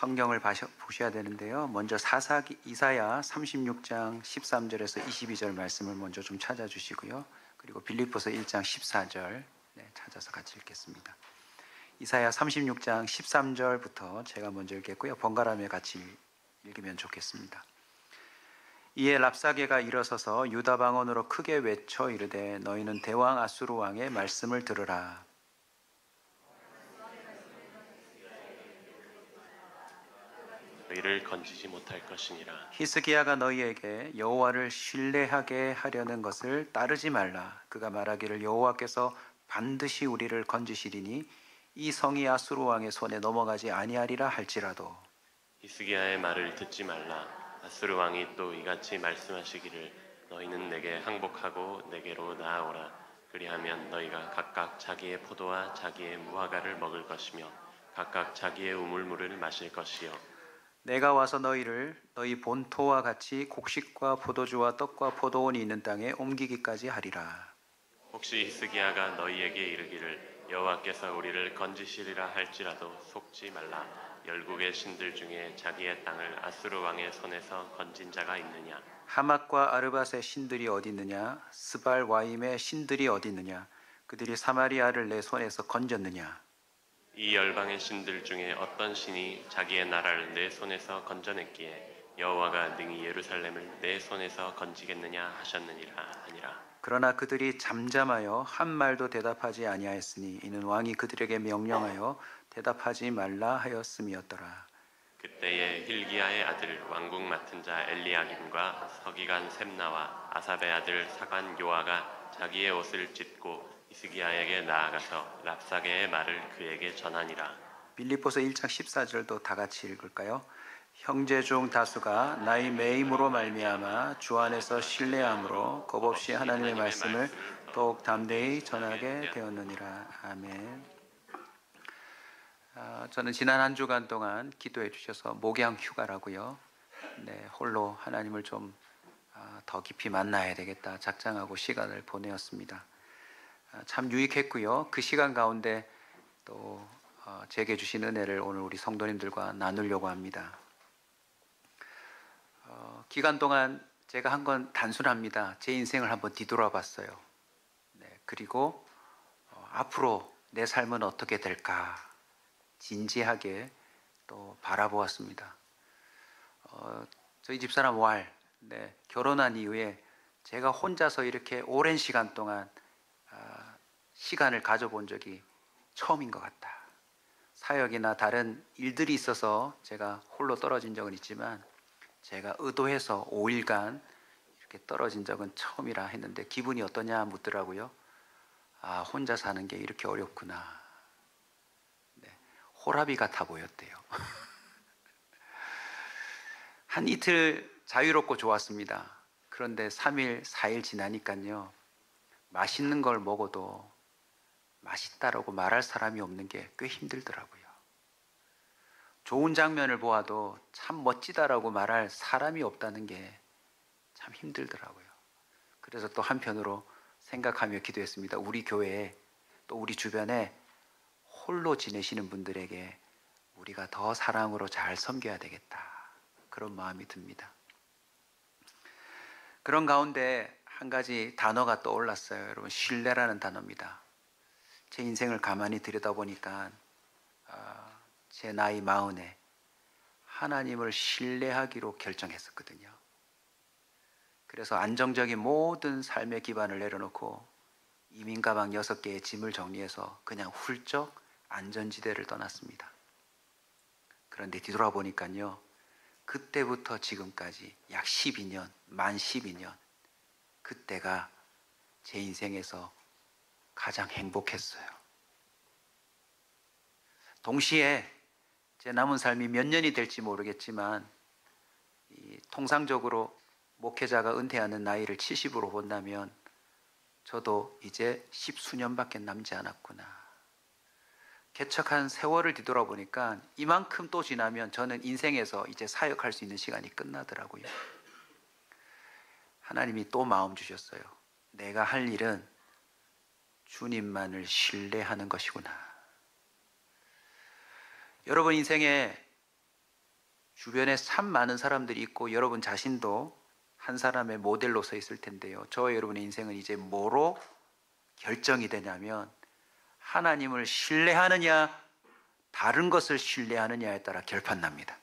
성경을 보셔야 되는데요. 먼저 이사야 36장 13절에서 22절 말씀을 먼저 좀 찾아주시고요. 그리고 빌립보서 1장 14절 찾아서 같이 읽겠습니다. 이사야 36장 13절부터 제가 먼저 읽겠고요. 번갈아가며 같이 읽으면 좋겠습니다. 이에 랍사게가 일어서서 유다 방언으로 크게 외쳐 이르되 너희는 대왕 아수르 왕의 말씀을 들으라. 너희를 건지지 못할 것이니라. 히스기야가 너희에게 여호와를 신뢰하게 하려는 것을 따르지 말라. 그가 말하기를 여호와께서 반드시 우리를 건지시리니 이 성이 아수르 왕의 손에 넘어가지 아니하리라 할지라도. 히스기야의 말을 듣지 말라. 아수르 왕이 또 이같이 말씀하시기를 너희는 내게 항복하고 내게로 나아오라. 그리하면 너희가 각각 자기의 포도와 자기의 무화과를 먹을 것이며 각각 자기의 우물물을 마실 것이요 내가 와서 너희를 너희 본토와 같이 곡식과 포도주와 떡과 포도원이 있는 땅에 옮기기까지 하리라. 혹시 히스기야가 너희에게 이르기를 여호와께서 우리를 건지시리라 할지라도 속지 말라. 열국의 신들 중에 자기의 땅을 아수르 왕의 손에서 건진 자가 있느냐? 하맛과 아르밧의 신들이 어디 있느냐? 스발 와임의 신들이 어디 있느냐? 그들이 사마리아를 내 손에서 건졌느냐? 이 열방의 신들 중에 어떤 신이 자기의 나라를 내 손에서 건져냈기에 여호와가 능히 예루살렘을 내 손에서 건지겠느냐 하셨느니라 하니라. 그러나 그들이 잠잠하여 한 말도 대답하지 아니하였으니 이는 왕이 그들에게 명령하여 대답하지 말라 하였음이었더라. 그때에 힐기야의 아들 왕궁 맡은 자 엘리야김과 서기관 셈나와 아삽의 아들 사관 요아가 자기의 옷을 찢고 히스기야에게 나아가서 랍사게의 말을 그에게 전하니라. 빌립보서 1장 14절도 다 같이 읽을까요? 형제 중 다수가 나의 매임으로 말미암아 주 안에서 신뢰함으로 겁없이 하나님의 말씀을 더욱 담대히 전하게 되었느니라. 아멘. 저는 지난 한 주간 동안 기도해 주셔서 목양 휴가라고요. 홀로 하나님을 좀 더 깊이 만나야 되겠다 작정하고 시간을 보내었습니다. 참 유익했고요. 그 시간 가운데 또 제게 주신 은혜를 오늘 우리 성도님들과 나누려고 합니다. 기간 동안 제가 한 건 단순합니다. 제 인생을 한번 뒤돌아봤어요. 그리고 앞으로 내 삶은 어떻게 될까 진지하게 또 바라보았습니다. 저희 집사람 결혼한 이후에 제가 혼자서 이렇게 오랜 시간 동안 시간을 가져본 적이 처음인 것 같다. 사역이나 다른 일들이 있어서 제가 홀로 떨어진 적은 있지만 제가 의도해서 5일간 이렇게 떨어진 적은 처음이라 했는데 기분이 어떠냐 묻더라고요. 혼자 사는 게 이렇게 어렵구나. 호라비 같아 보였대요. 한 이틀 자유롭고 좋았습니다. 그런데 3일, 4일 지나니까요. 맛있는 걸 먹어도 맛있다라고 말할 사람이 없는 게 꽤 힘들더라고요. 좋은 장면을 보아도 참 멋지다라고 말할 사람이 없다는 게 참 힘들더라고요. 그래서 또 한편으로 생각하며 기도했습니다. 우리 교회에 또 우리 주변에 홀로 지내시는 분들에게 우리가 더 사랑으로 잘 섬겨야 되겠다. 그런 마음이 듭니다. 그런 가운데 한 가지 단어가 떠올랐어요. 여러분, 신뢰라는 단어입니다. 제 인생을 가만히 들여다보니까 제 나이 40에 하나님을 신뢰하기로 결정했었거든요. 그래서 안정적인 모든 삶의 기반을 내려놓고 이민 가방 6개의 짐을 정리해서 그냥 훌쩍 안전지대를 떠났습니다. 그런데 뒤돌아보니까요. 그때부터 지금까지 약 12년, 만 12년 그때가 제 인생에서 가장 행복했어요. 동시에 제 남은 삶이 몇 년이 될지 모르겠지만 통상적으로 목회자가 은퇴하는 나이를 70으로 본다면 저도 이제 10수년밖에 남지 않았구나. 개척한 세월을 뒤돌아보니까 이만큼 또 지나면 저는 인생에서 이제 사역할 수 있는 시간이 끝나더라고요. 하나님이 또 마음 주셨어요. 내가 할 일은 주님만을 신뢰하는 것이구나. 여러분 인생에 주변에 참 많은 사람들이 있고 여러분 자신도 한 사람의 모델로 서 있을 텐데요. 저와 여러분의 인생은 이제 뭐로 결정이 되냐면 하나님을 신뢰하느냐 다른 것을 신뢰하느냐에 따라 결판납니다.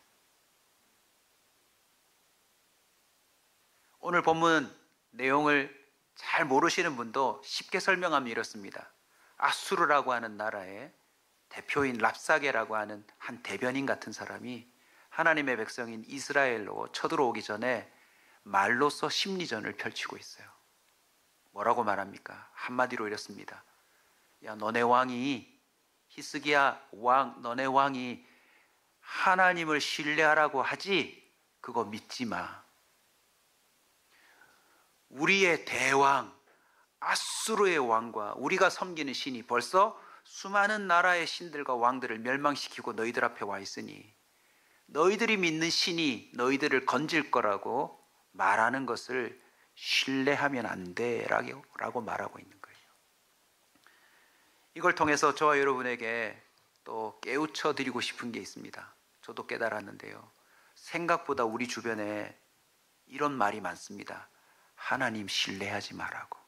오늘 본문 내용을 잘 모르시는 분도 쉽게 설명하면 이렇습니다. 아수르라고 하는 나라의 대표인 랍사게라고 하는 한 대변인 같은 사람이 하나님의 백성인 이스라엘로 쳐들어오기 전에 말로써 심리전을 펼치고 있어요. 뭐라고 말합니까? 한마디로 이렇습니다. 야, 너네 왕이 히스기야 왕, 너네 왕이 하나님을 신뢰하라고 하지 그거 믿지 마. 우리의 대왕 아수르의 왕과 우리가 섬기는 신이 벌써 수많은 나라의 신들과 왕들을 멸망시키고 너희들 앞에 와 있으니 너희들이 믿는 신이 너희들을 건질 거라고 말하는 것을 신뢰하면 안 돼라고 말하고 있는 거예요. 이걸 통해서 저와 여러분에게 또 깨우쳐 드리고 싶은 게 있습니다. 저도 깨달았는데요. 생각보다 우리 주변에 이런 말이 많습니다. 하나님 신뢰하지 말라고.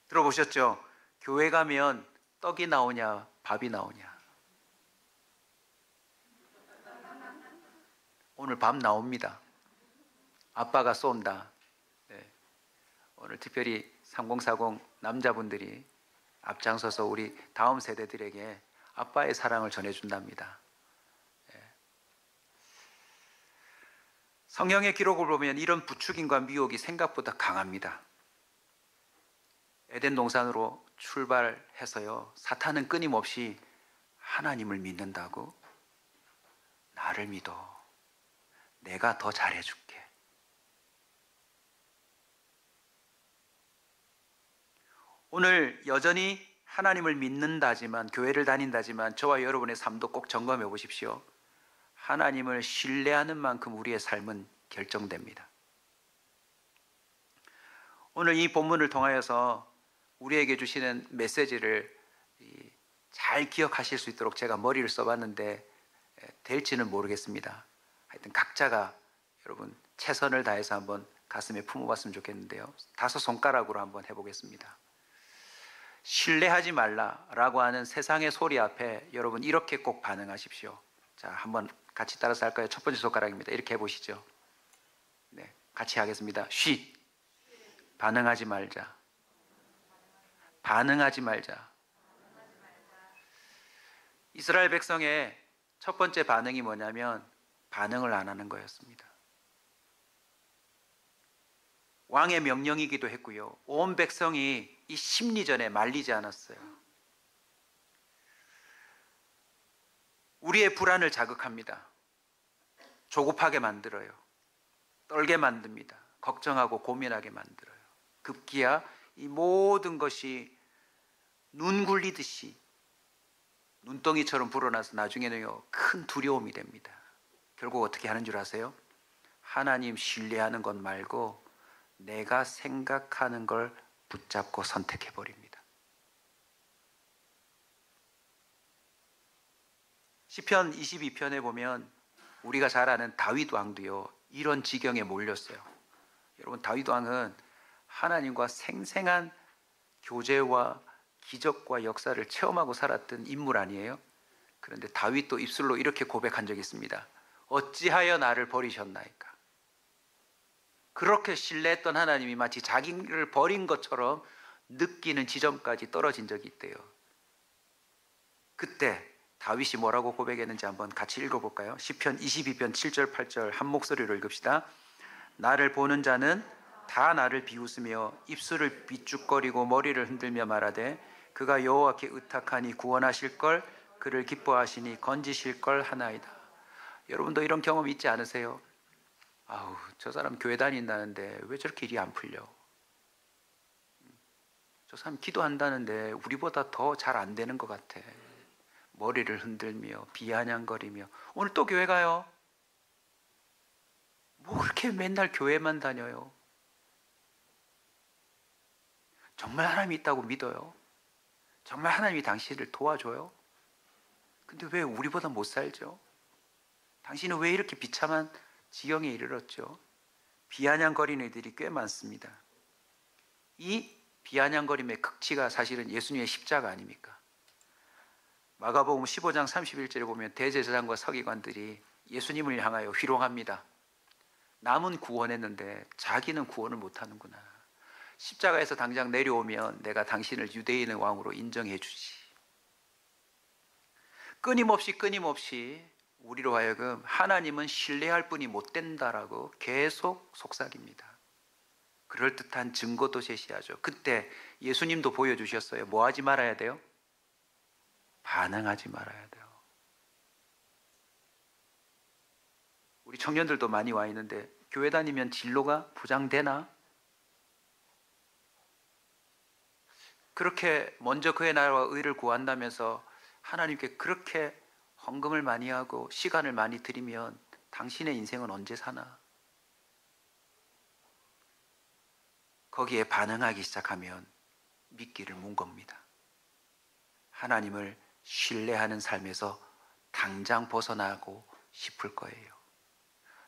들어보셨죠? 교회 가면 떡이 나오냐 밥이 나오냐. 오늘 밥 나옵니다. 아빠가 쏜다. 네. 오늘 특별히 3040 남자분들이 앞장서서 우리 다음 세대들에게 아빠의 사랑을 전해준답니다. 네. 성경의 기록을 보면 이런 부추김과 미혹이 생각보다 강합니다. 에덴 동산으로 출발해서요, 사탄은 끊임없이 하나님을 믿는다고? 나를 믿어. 내가 더 잘해줄게. 오늘 여전히 하나님을 믿는다지만, 교회를 다닌다지만 저와 여러분의 삶도 꼭 점검해 보십시오. 하나님을 신뢰하는 만큼 우리의 삶은 결정됩니다. 오늘 이 본문을 통하여서 우리에게 주시는 메시지를 잘 기억하실 수 있도록 제가 머리를 써봤는데 될지는 모르겠습니다. 하여튼 각자가 여러분 최선을 다해서 한번 가슴에 품어봤으면 좋겠는데요. 5 손가락으로 한번 해보겠습니다. 신뢰하지 말라라고 하는 세상의 소리 앞에 여러분 이렇게 꼭 반응하십시오. 자, 한번 같이 따라서 할까요? 첫 번째 손가락입니다. 이렇게 해보시죠. 네, 같이 하겠습니다. 쉿. 반응하지 말자. 반응하지 말자. 이스라엘 백성의 첫 번째 반응이 뭐냐면 반응을 안 하는 거였습니다. 왕의 명령이기도 했고요. 온 백성이 이 심리전에 말리지 않았어요. 우리의 불안을 자극합니다. 조급하게 만들어요. 떨게 만듭니다. 걱정하고 고민하게 만들어요. 급기야 이 모든 것이 눈 굴리듯이 눈덩이처럼 불어나서 나중에는요 큰 두려움이 됩니다. 결국 어떻게 하는 줄 아세요? 하나님 신뢰하는 것 말고 내가 생각하는 걸 붙잡고 선택해버립니다. 시편 22편에 보면 우리가 잘 아는 다윗 왕도요 이런 지경에 몰렸어요. 여러분 다윗 왕은 하나님과 생생한 교제와 기적과 역사를 체험하고 살았던 인물 아니에요? 그런데 다윗도 입술로 이렇게 고백한 적이 있습니다. 어찌하여 나를 버리셨나이까? 그렇게 신뢰했던 하나님이 마치 자기를 버린 것처럼 느끼는 지점까지 떨어진 적이 있대요. 그때 다윗이 뭐라고 고백했는지 한번 같이 읽어볼까요? 시편 22편 7절 8절 한 목소리로 읽읍시다. 나를 보는 자는 다 나를 비웃으며 입술을 비죽거리고 머리를 흔들며 말하되 그가 여호와께 의탁하니 구원하실 걸 그를 기뻐하시니 건지실 걸 하나이다. 여러분도 이런 경험 있지 않으세요? 아우 저 사람 교회 다닌다는데 왜 저렇게 일이 안 풀려? 저 사람 기도한다는데 우리보다 더 잘 안 되는 것 같아. 머리를 흔들며 비아냥거리며 오늘 또 교회 가요? 뭐 그렇게 맨날 교회만 다녀요? 정말 하나님이 있다고 믿어요? 정말 하나님이 당신을 도와줘요? 근데 왜 우리보다 못 살죠? 당신은 왜 이렇게 비참한 지경에 이르렀죠? 비아냥거리는 이들이 꽤 많습니다. 이 비아냥거림의 극치가 사실은 예수님의 십자가 아닙니까? 마가복음 15장 31절에 보면 대제사장과 서기관들이 예수님을 향하여 희롱합니다. 남은 구원했는데 자기는 구원을 못하는구나. 십자가에서 당장 내려오면 내가 당신을 유대인의 왕으로 인정해 주지. 끊임없이 우리로 하여금 하나님은 신뢰할 분이 못 된다라고 계속 속삭입니다. 그럴듯한 증거도 제시하죠. 그때 예수님도 보여주셨어요. 뭐 하지 말아야 돼요? 반응하지 말아야 돼요. 우리 청년들도 많이 와 있는데 교회 다니면 진로가 보장되나? 그렇게 먼저 그의 나라와 의를 구한다면서 하나님께 그렇게 헌금을 많이 하고 시간을 많이 들이면 당신의 인생은 언제 사나? 거기에 반응하기 시작하면 미끼를 문 겁니다. 하나님을 신뢰하는 삶에서 당장 벗어나고 싶을 거예요.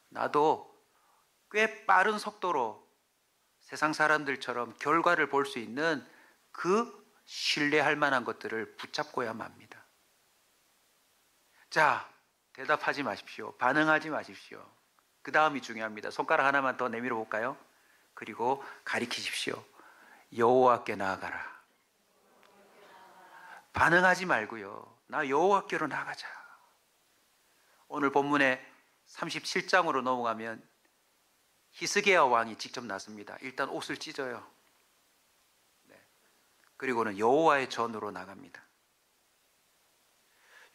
나도 꽤 빠른 속도로 세상 사람들처럼 결과를 볼 수 있는 그 신뢰할 만한 것들을 붙잡고야만 합니다. 자, 대답하지 마십시오. 반응하지 마십시오. 그 다음이 중요합니다. 손가락 하나만 더 내밀어 볼까요? 그리고 가리키십시오. 여호와께 나아가라. 반응하지 말고요. 나 여호와께로 나가자. 오늘 본문의 37장으로 넘어가면 히스기야 왕이 직접 나섭니다. 일단 옷을 찢어요. 네. 그리고는 여호와의 전으로 나갑니다.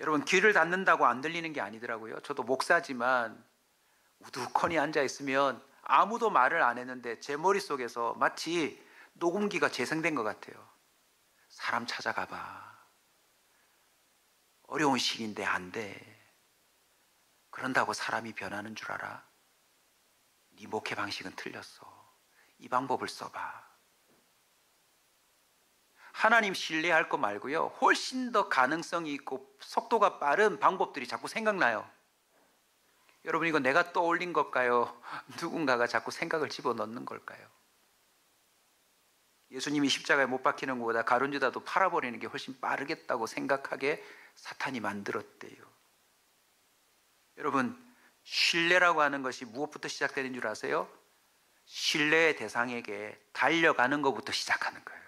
여러분, 귀를 닫는다고 안 들리는 게 아니더라고요. 저도 목사지만 우두커니 앉아 있으면 아무도 말을 안 했는데 제 머릿속에서 마치 녹음기가 재생된 것 같아요. 사람 찾아가 봐. 어려운 시기인데 안 돼. 그런다고 사람이 변하는 줄 알아? 네 목회 방식은 틀렸어. 이 방법을 써봐. 하나님 신뢰할 거 말고요, 훨씬 더 가능성이 있고 속도가 빠른 방법들이 자꾸 생각나요. 여러분, 이거 내가 떠올린 걸까요? 누군가가 자꾸 생각을 집어넣는 걸까요? 예수님이 십자가에 못 박히는 것보다 가룟 유다도 팔아버리는 게 훨씬 빠르겠다고 생각하게 사탄이 만들었대요. 여러분, 신뢰라고 하는 것이 무엇부터 시작되는 줄 아세요? 신뢰의 대상에게 달려가는 것부터 시작하는 거예요.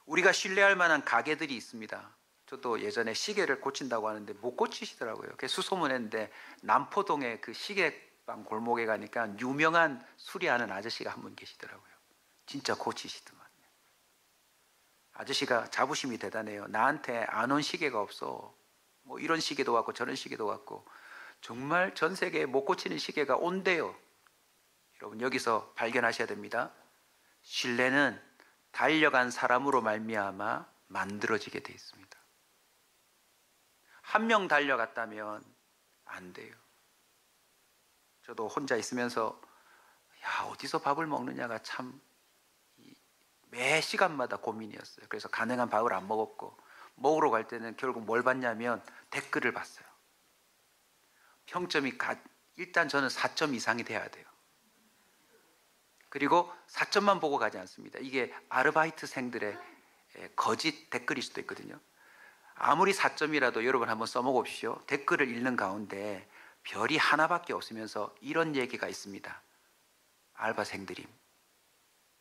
우리가 신뢰할 만한 가게들이 있습니다. 저도 예전에 시계를 고친다고 하는데 못 고치시더라고요. 그래서 수소문했는데 남포동에 그 시계방 골목에 가니까 유명한 수리하는 아저씨가 한 분 계시더라고요. 진짜 고치시더만요. 아저씨가 자부심이 대단해요. 나한테 안 온 시계가 없어. 뭐 이런 시계도 왔고 저런 시계도 왔고, 정말 전 세계에 못 고치는 시계가 온대요. 여러분, 여기서 발견하셔야 됩니다. 신뢰는 달려간 사람으로 말미암아 만들어지게 돼 있습니다. 한 명 달려갔다면 안 돼요. 저도 혼자 있으면서 어디서 밥을 먹느냐가 참 매 시간마다 고민이었어요. 그래서 가능한 밥을 안 먹었고, 먹으러 갈 때는 결국 뭘 봤냐면 댓글을 봤어요. 평점이 일단 저는 4점 이상이 돼야 돼요. 그리고 4점만 보고 가지 않습니다. 이게 아르바이트생들의 거짓 댓글일 수도 있거든요. 아무리 4점이라도 여러분 한번 써먹으십시오. 댓글을 읽는 가운데 별이 하나밖에 없으면서 이런 얘기가 있습니다. 알바생들임.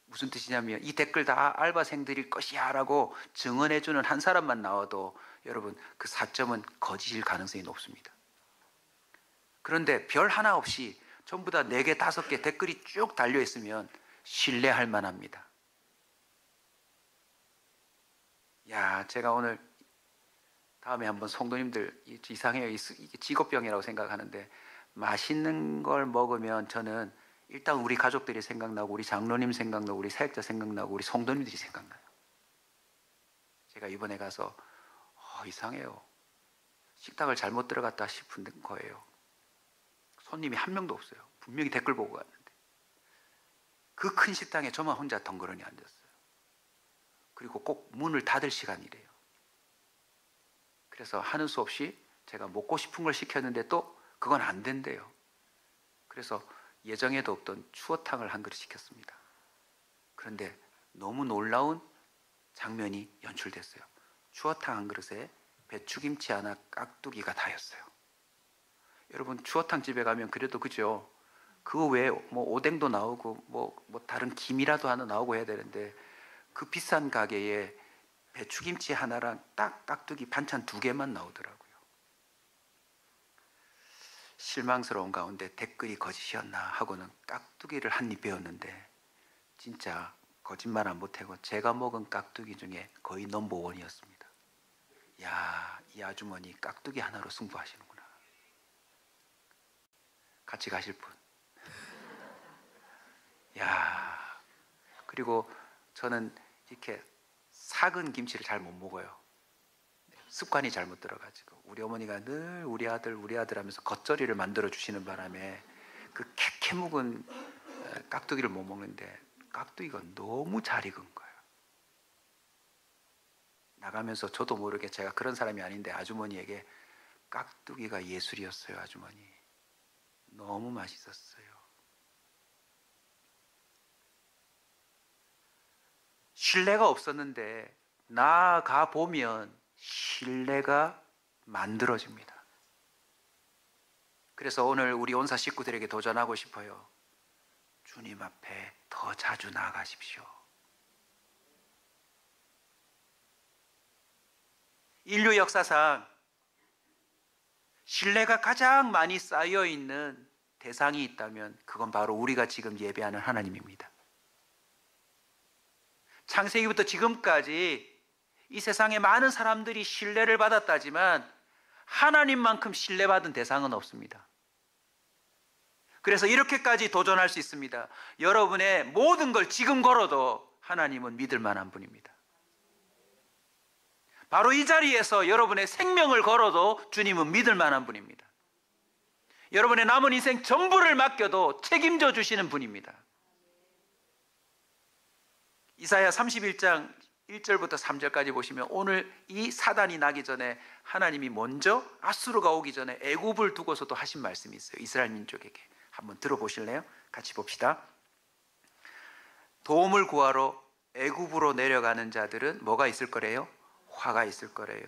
무슨 뜻이냐면 이 댓글 다 알바생들일 것이야 라고 증언해주는 한 사람만 나와도 여러분, 그 4점은 거짓일 가능성이 높습니다. 그런데 별 하나 없이 전부 다 4개, 5개 댓글이 쭉 달려있으면 신뢰할 만합니다. 제가 오늘 다음에 한번 성도님들 이상해요. 이게 직업병이라고 생각하는데, 맛있는 걸 먹으면 저는 일단 우리 가족들이 생각나고 우리 장로님 생각나고 우리 사역자 생각나고 우리 성도님들이 생각나요. 제가 이번에 가서 이상해요. 식당을 잘못 들어갔다 싶은 거예요. 손님이 한 명도 없어요. 분명히 댓글 보고 갔는데 그 큰 식당에 저만 혼자 덩그러니 앉았어요. 그리고 꼭 문을 닫을 시간이래요. 그래서 하는 수 없이 제가 먹고 싶은 걸 시켰는데 또 그건 안 된대요. 그래서 예정에도 없던 추어탕을 한 그릇 시켰습니다. 그런데 너무 놀라운 장면이 연출됐어요. 추어탕 한 그릇에 배추김치 하나, 깍두기가 다였어요. 여러분, 추어탕 집에 가면 그래도 그죠? 그 외에 뭐 오뎅도 나오고 뭐 다른 김이라도 하나 나오고 해야 되는데, 그 비싼 가게에 배추김치 하나랑 딱 깍두기 반찬 2개만 나오더라고요. 실망스러운 가운데 댓글이 거짓이었나 하고는 깍두기를 한 입 베었는데, 진짜 거짓말 안 못하고 제가 먹은 깍두기 중에 거의 넘버원이었습니다. 야, 이 아주머니 깍두기 하나로 승부하시는구나. 같이 가실 분. 야, 그리고 저는 이렇게 삭은 김치를 잘 못 먹어요. 습관이 잘못 들어가지고 우리 어머니가 늘 우리 아들 하면서 겉절이를 만들어 주시는 바람에 그 캐캐 묵은 깍두기를 못 먹는데, 깍두기가 너무 잘 익은 거예요. 나가면서 저도 모르게, 제가 그런 사람이 아닌데 아주머니에게 깍두기가 예술이었어요. 아주머니 너무 맛있었어요. 신뢰가 없었는데 나아가 보면 신뢰가 만들어집니다. 그래서 오늘 우리 온사 식구들에게 도전하고 싶어요. 주님 앞에 더 자주 나아가십시오. 인류 역사상 신뢰가 가장 많이 쌓여 있는 대상이 있다면 그건 바로 우리가 지금 예배하는 하나님입니다. 창세기부터 지금까지 이 세상에 많은 사람들이 신뢰를 받았다지만 하나님만큼 신뢰받은 대상은 없습니다. 그래서 이렇게까지 도전할 수 있습니다. 여러분의 모든 걸 지금 걸어도 하나님은 믿을 만한 분입니다. 바로 이 자리에서 여러분의 생명을 걸어도 주님은 믿을 만한 분입니다. 여러분의 남은 인생 전부를 맡겨도 책임져 주시는 분입니다. 이사야 31장 1절부터 3절까지 보시면 오늘 이 사단이 나기 전에 하나님이 먼저 아수르가 오기 전에 애굽을 두고서도 하신 말씀이 있어요. 이스라엘 민족에게 한번 들어보실래요? 같이 봅시다. 도움을 구하러 애굽으로 내려가는 자들은 뭐가 있을 거래요? 화가 있을 거래요.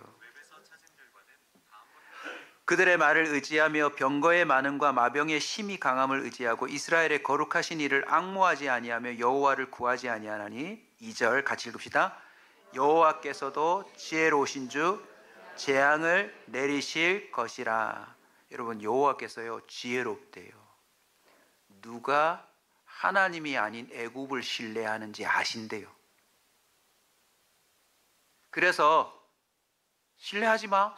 그들의 말을 의지하며 병거의 많음과 마병의 심히 강함을 의지하고 이스라엘의 거룩하신 이를 앙모하지 아니하며 여호와를 구하지 아니하나니. 2절 같이 읽읍시다. 여호와께서도 지혜로우신 주 재앙을 내리실 것이라. 여러분, 여호와께서요 지혜롭대요. 누가 하나님이 아닌 애굽을 신뢰하는지 아신대요. 그래서 신뢰하지 마,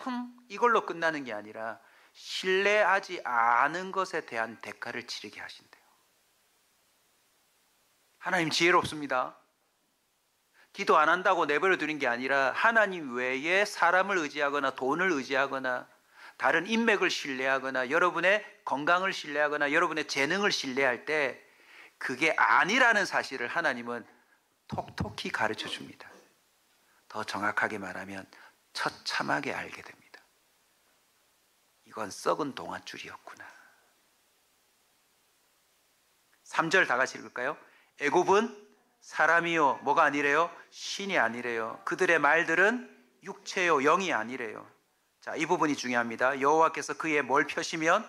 이걸로 끝나는 게 아니라 신뢰하지 않은 것에 대한 대가를 치르게 하신대요. 하나님 지혜롭습니다. 기도 안 한다고 내버려 두는 게 아니라 하나님 외에 사람을 의지하거나 돈을 의지하거나 다른 인맥을 신뢰하거나 여러분의 건강을 신뢰하거나 여러분의 재능을 신뢰할 때 그게 아니라는 사실을 하나님은 톡톡히 가르쳐 줍니다. 더 정확하게 말하면 처참하게 알게 됩니다. 이건 썩은 동아줄이었구나. 3절 다 같이 읽을까요? 애굽은 사람이요 뭐가 아니래요? 신이 아니래요. 그들의 말들은 육체요 영이 아니래요. 자, 이 부분이 중요합니다. 여호와께서 그의 뭘 펴시면?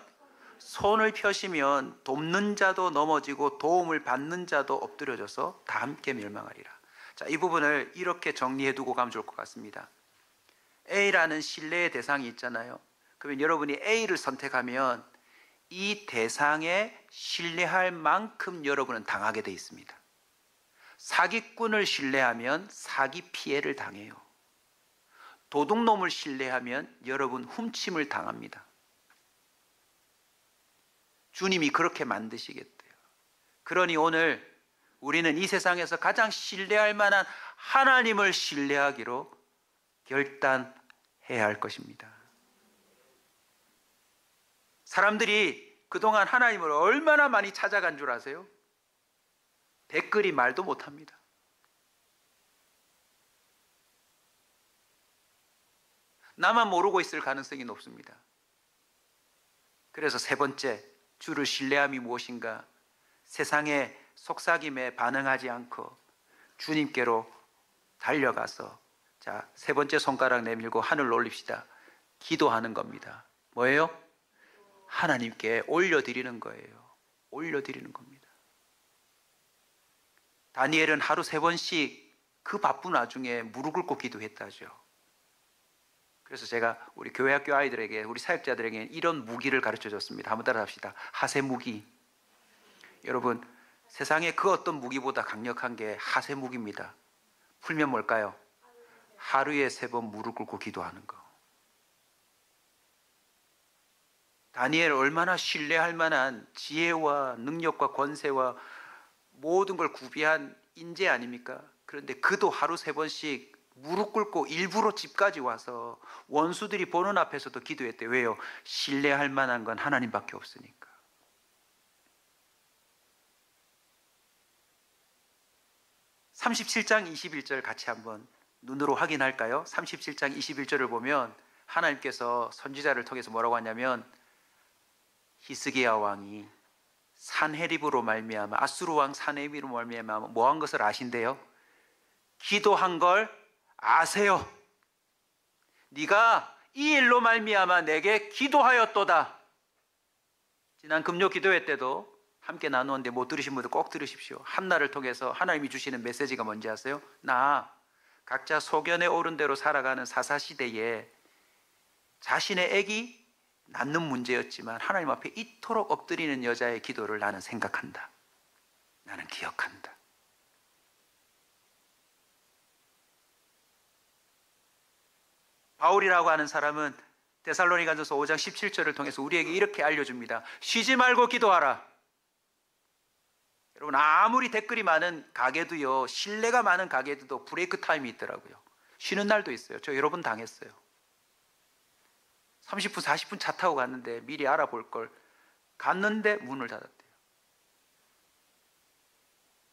손을 펴시면 돕는 자도 넘어지고 도움을 받는 자도 엎드려져서 다 함께 멸망하리라. 자, 이 부분을 이렇게 정리해 두고 가면 좋을 것 같습니다. A라는 신뢰의 대상이 있잖아요. 그러면 여러분이 A를 선택하면 이 대상에 신뢰할 만큼 여러분은 당하게 돼 있습니다. 사기꾼을 신뢰하면 사기 피해를 당해요. 도둑놈을 신뢰하면 여러분 훔침을 당합니다. 주님이 그렇게 만드시겠대요. 그러니 오늘 우리는 이 세상에서 가장 신뢰할 만한 하나님을 신뢰하기로 결단해야 할 것입니다. 사람들이 그동안 하나님을 얼마나 많이 찾아간 줄 아세요? 댓글이 말도 못합니다. 나만 모르고 있을 가능성이 높습니다. 그래서 세 번째, 주를 신뢰함이 무엇인가? 세상의 속삭임에 반응하지 않고 주님께로 달려가서, 자, 세 번째 손가락 내밀고 하늘로 올립시다. 기도하는 겁니다. 뭐예요? 하나님께 올려드리는 거예요. 올려드리는 겁니다. 다니엘은 하루 3번씩 그 바쁜 와중에 무릎 꿇고 기도했다죠. 그래서 제가 우리 교회학교 아이들에게, 우리 사역자들에게 이런 무기를 가르쳐 줬습니다. 한번 따라 합시다. 하세 무기. 여러분, 세상에 그 어떤 무기보다 강력한 게 하세 무기입니다. 풀면 뭘까요? 하루에 3번 무릎 꿇고 기도하는 거. 다니엘 얼마나 신뢰할 만한 지혜와 능력과 권세와 모든 걸 구비한 인재 아닙니까? 그런데 그도 하루 3번씩 무릎 꿇고 일부러 집까지 와서 원수들이 보는 앞에서도 기도했대요. 왜요? 신뢰할 만한 건 하나님밖에 없으니까. (37장 21절) 같이 한번 눈으로 확인할까요? 37장 21절을 보면 하나님께서 선지자를 통해서 뭐라고 하냐면, 히스기야 왕이 산헤립으로 말미암아, 아수르 왕 산헤립으로 말미암아 뭐한 것을 아신대요? 기도한 걸 아세요. 네가 이 일로 말미암아 내게 기도하였도다. 지난 금요 기도회 때도 함께 나누었는데 못 들으신 분들 꼭 들으십시오. 한나를 통해서 하나님이 주시는 메시지가 뭔지 아세요? 나 각자 소견에 오른 대로 살아가는 사사시대에 자신의 아기 낳는 문제였지만 하나님 앞에 이토록 엎드리는 여자의 기도를 나는 생각한다. 나는 기억한다. 바울이라고 하는 사람은 데살로니가전서 5장 17절을 통해서 우리에게 이렇게 알려줍니다. 쉬지 말고 기도하라. 여러분, 아무리 댓글이 많은 가게도요, 신뢰가 많은 가게도 브레이크 타임이 있더라고요. 쉬는 날도 있어요. 저 여러 번 당했어요. 30분, 40분 차 타고 갔는데 미리 알아볼 걸 갔는데 문을 닫았대요.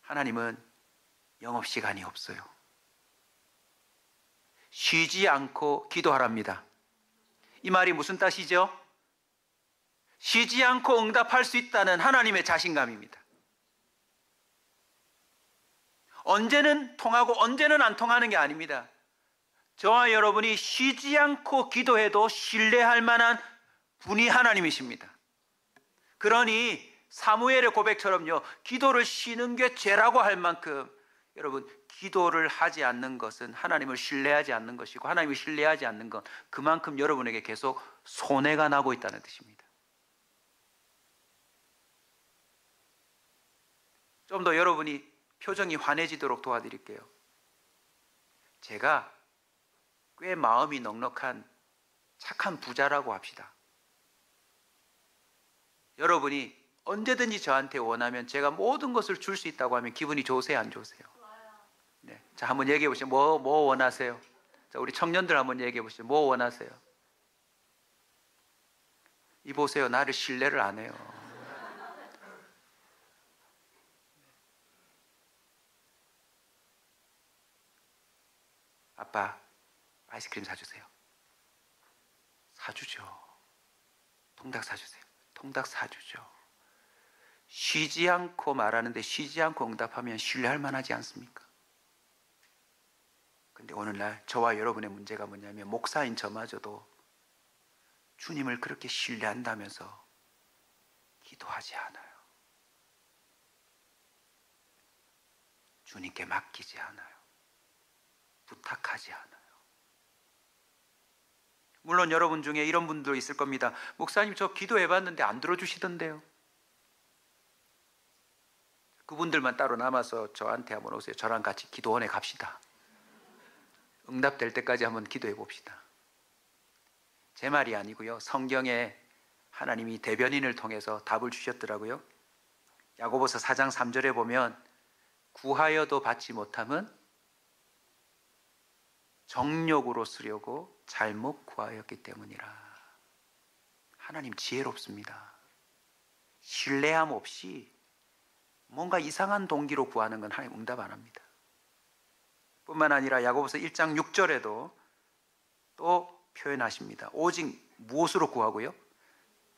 하나님은 영업시간이 없어요. 쉬지 않고 기도하랍니다. 이 말이 무슨 뜻이죠? 쉬지 않고 응답할 수 있다는 하나님의 자신감입니다. 언제는 통하고 언제는 안 통하는 게 아닙니다. 저와 여러분이 쉬지 않고 기도해도 신뢰할 만한 분이 하나님이십니다. 그러니 사무엘의 고백처럼요, 기도를 쉬는 게 죄라고 할 만큼, 여러분, 기도를 하지 않는 것은 하나님을 신뢰하지 않는 것이고, 하나님을 신뢰하지 않는 건 그만큼 여러분에게 계속 손해가 나고 있다는 뜻입니다. 좀 더 여러분이 표정이 환해지도록 도와드릴게요. 제가 꽤 마음이 넉넉한 착한 부자라고 합시다. 여러분이 언제든지 저한테 원하면 제가 모든 것을 줄 수 있다고 하면 기분이 좋으세요, 안 좋으세요? 네. 자, 한번 얘기해 보시죠. 뭐 원하세요? 자, 우리 청년들 한번 얘기해 보시죠. 뭐 원하세요? 이 보세요. 나를 신뢰를 안 해요. 아빠, 아이스크림 사주세요. 사주죠. 통닭 사주세요. 통닭 사주죠. 쉬지 않고 말하는데 쉬지 않고 응답하면 신뢰할 만하지 않습니까? 근데 오늘날 저와 여러분의 문제가 뭐냐면, 목사인 저마저도 주님을 그렇게 신뢰한다면서 기도하지 않아요. 주님께 맡기지 않아요. 부탁하지 않아요. 물론 여러분 중에 이런 분도 있을 겁니다. 목사님, 저 기도해봤는데 안 들어주시던데요. 그분들만 따로 남아서 저한테 한번 오세요. 저랑 같이 기도원에 갑시다. 응답될 때까지 한번 기도해 봅시다. 제 말이 아니고요, 성경에 하나님이 대변인을 통해서 답을 주셨더라고요. 야고보서 4장 3절에 보면, 구하여도 받지 못함은 정욕으로 쓰려고 잘못 구하였기 때문이라. 하나님 지혜롭습니다. 신뢰함 없이 뭔가 이상한 동기로 구하는 건 하나님 응답 안 합니다. 뿐만 아니라 야고보서 1장 6절에도 또 표현하십니다. 오직 무엇으로 구하고요?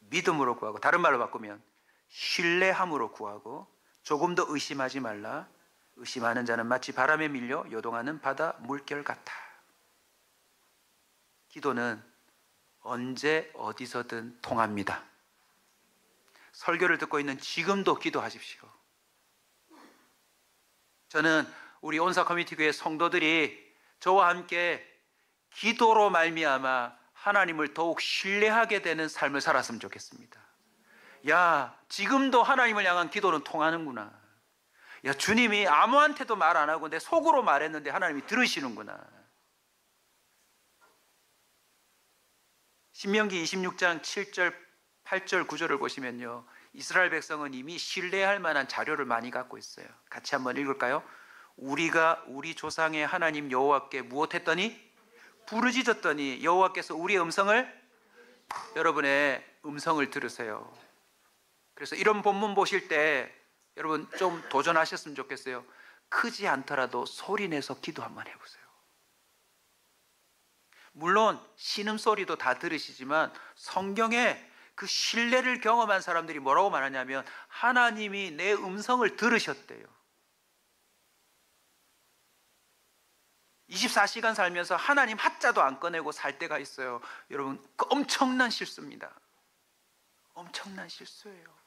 믿음으로 구하고, 다른 말로 바꾸면 신뢰함으로 구하고, 조금 더 의심하지 말라. 의심하는 자는 마치 바람에 밀려 요동하는 바다 물결 같아. 기도는 언제 어디서든 통합니다. 설교를 듣고 있는 지금도 기도하십시오. 저는 우리 온사 커뮤니티 교회 성도들이 저와 함께 기도로 말미암아 하나님을 더욱 신뢰하게 되는 삶을 살았으면 좋겠습니다. 야, 지금도 하나님을 향한 기도는 통하는구나. 야, 주님이 아무한테도 말 안 하고 내 속으로 말했는데 하나님이 들으시는구나. 신명기 26장 7절, 8절, 9절을 보시면요, 이스라엘 백성은 이미 신뢰할 만한 자료를 많이 갖고 있어요. 같이 한번 읽을까요? 우리가 우리 조상의 하나님 여호와께 무엇했더니? 부르짖었더니 여호와께서 우리의 음성을, 여러분의 음성을 들으세요. 그래서 이런 본문 보실 때 여러분 좀 도전하셨으면 좋겠어요. 크지 않더라도 소리내서 기도 한번 해보세요. 물론 신음소리도 다 들으시지만 성경에 그 신뢰를 경험한 사람들이 뭐라고 말하냐면 하나님이 내 음성을 들으셨대요. 24시간 살면서 하나님 하자도 안 꺼내고 살 때가 있어요. 여러분, 그 엄청난 실수입니다. 엄청난 실수예요.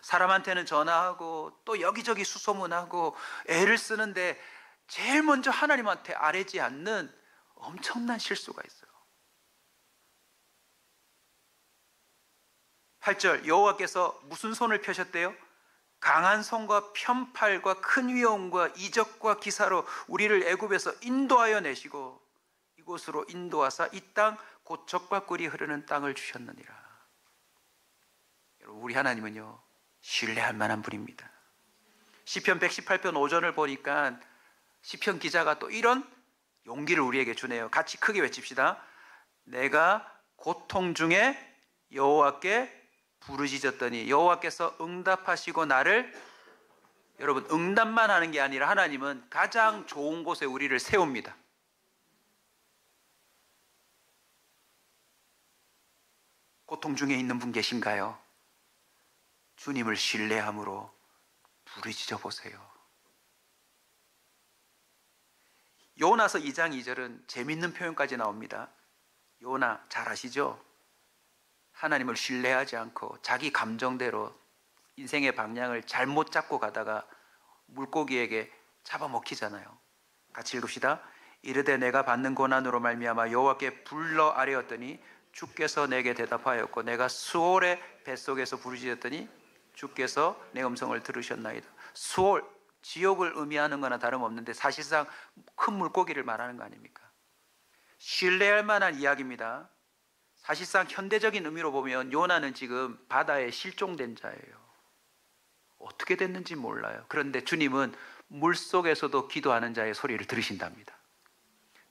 사람한테는 전화하고 또 여기저기 수소문하고 애를 쓰는데 제일 먼저 하나님한테 아뢰지 않는 엄청난 실수가 있어요. 8절, 여호와께서 무슨 손을 펴셨대요? 강한 손과 편팔과 큰 위엄과 이적과 기사로 우리를 애굽에서 인도하여 내시고 이곳으로 인도하사 이 땅 곧 젖과 꿀이 흐르는 땅을 주셨느니라. 여러분, 우리 하나님은요 신뢰할 만한 분입니다. 시편 118편 5절을 보니까 시편 기자가 또 이런 용기를 우리에게 주네요. 같이 크게 외칩시다. 내가 고통 중에 여호와께 부르짖었더니 여호와께서 응답하시고 나를, 여러분 응답만 하는 게 아니라 하나님은 가장 좋은 곳에 우리를 세웁니다. 고통 중에 있는 분 계신가요? 주님을 신뢰함으로 부르짖어 보세요. 요나서 2장 2절은 재밌는 표현까지 나옵니다. 요나 잘 아시죠? 하나님을 신뢰하지 않고 자기 감정대로 인생의 방향을 잘못 잡고 가다가 물고기에게 잡아먹히잖아요. 같이 읽읍시다. 이르되 내가 받는 고난으로 말미암아 여호와께 불러 아뢰었더니 주께서 내게 대답하였고 내가 수올의 뱃속에서 부르짖었더니 주께서 내 음성을 들으셨나이다. 수올, 지옥을 의미하는 거나 다름없는데 사실상 큰 물고기를 말하는 거 아닙니까? 신뢰할 만한 이야기입니다. 사실상 현대적인 의미로 보면 요나는 지금 바다에 실종된 자예요. 어떻게 됐는지 몰라요. 그런데 주님은 물속에서도 기도하는 자의 소리를 들으신답니다.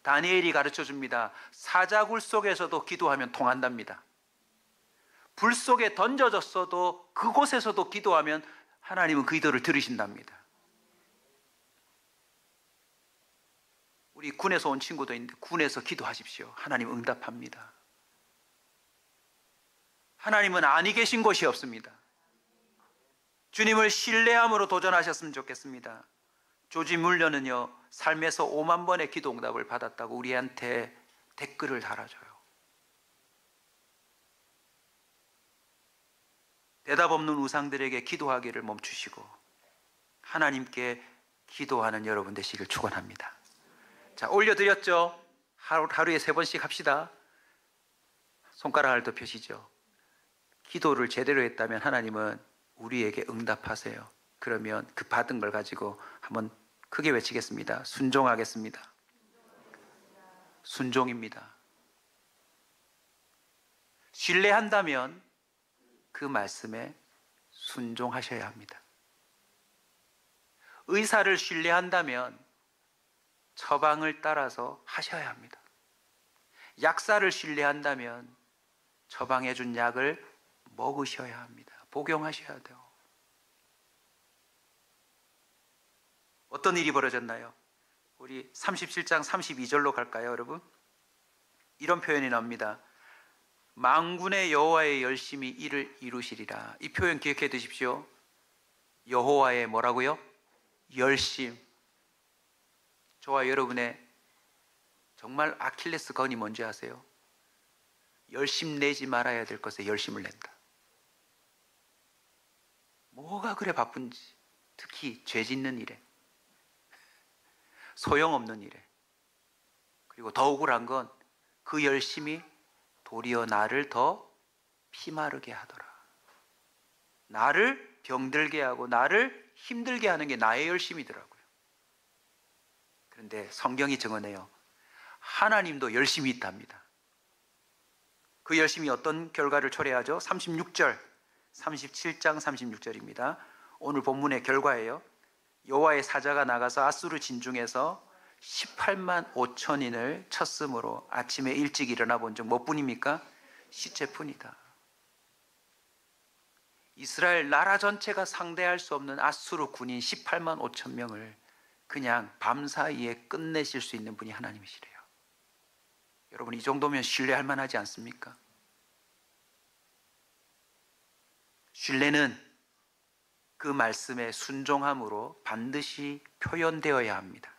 다니엘이 가르쳐 줍니다. 사자굴 속에서도 기도하면 통한답니다. 불 속에 던져졌어도 그곳에서도 기도하면 하나님은 그 기도를 들으신답니다. 우리 군에서 온 친구도 있는데 군에서 기도하십시오. 하나님 응답합니다. 하나님은 아니 계신 곳이 없습니다. 주님을 신뢰함으로 도전하셨으면 좋겠습니다. 조지 물러는요 삶에서 5만 번의 기도 응답을 받았다고 우리한테 댓글을 달아줘요. 대답 없는 우상들에게 기도하기를 멈추시고 하나님께 기도하는 여러분 되시길 축원합니다. 자, 올려드렸죠? 하루에 3번씩 합시다. 손가락을 더 펴시죠. 기도를 제대로 했다면 하나님은 우리에게 응답하세요. 그러면 그 받은 걸 가지고 한번 크게 외치겠습니다. 순종하겠습니다. 순종입니다. 신뢰한다면 그 말씀에 순종하셔야 합니다. 의사를 신뢰한다면 처방을 따라서 하셔야 합니다. 약사를 신뢰한다면 처방해 준 약을 먹으셔야 합니다. 복용하셔야 돼요. 어떤 일이 벌어졌나요? 우리 37장 32절로 갈까요, 여러분? 이런 표현이 나옵니다. 만군의 여호와의 열심히 이를 이루시리라. 이 표현 기억해 두십시오. 여호와의 뭐라고요? 열심. 저와 여러분의 정말 아킬레스 건이 뭔지 아세요? 열심 내지 말아야 될 것에 열심을 낸다. 뭐가 그래 바쁜지, 특히 죄 짓는 일에, 소용없는 일에, 그리고 더 억울한 건 그 열심이 도리어 나를 더 피마르게 하더라. 나를 병들게 하고 나를 힘들게 하는 게 나의 열심이더라고요. 그런데 성경이 증언해요. 하나님도 열심이 있답니다. 그 열심이 어떤 결과를 초래하죠? 36절, 37장 36절입니다. 오늘 본문의 결과예요. 여호와의 사자가 나가서 아수르 진중에서 18만 5천인을 쳤으므로 아침에 일찍 일어나 본즉 뭐뿐입니까? 시체뿐이다. 이스라엘 나라 전체가 상대할 수 없는 아수르 군인 18만 5천 명을 그냥 밤사이에 끝내실 수 있는 분이 하나님이시래요. 여러분, 이 정도면 신뢰할 만하지 않습니까? 신뢰는 그 말씀의 순종함으로 반드시 표현되어야 합니다.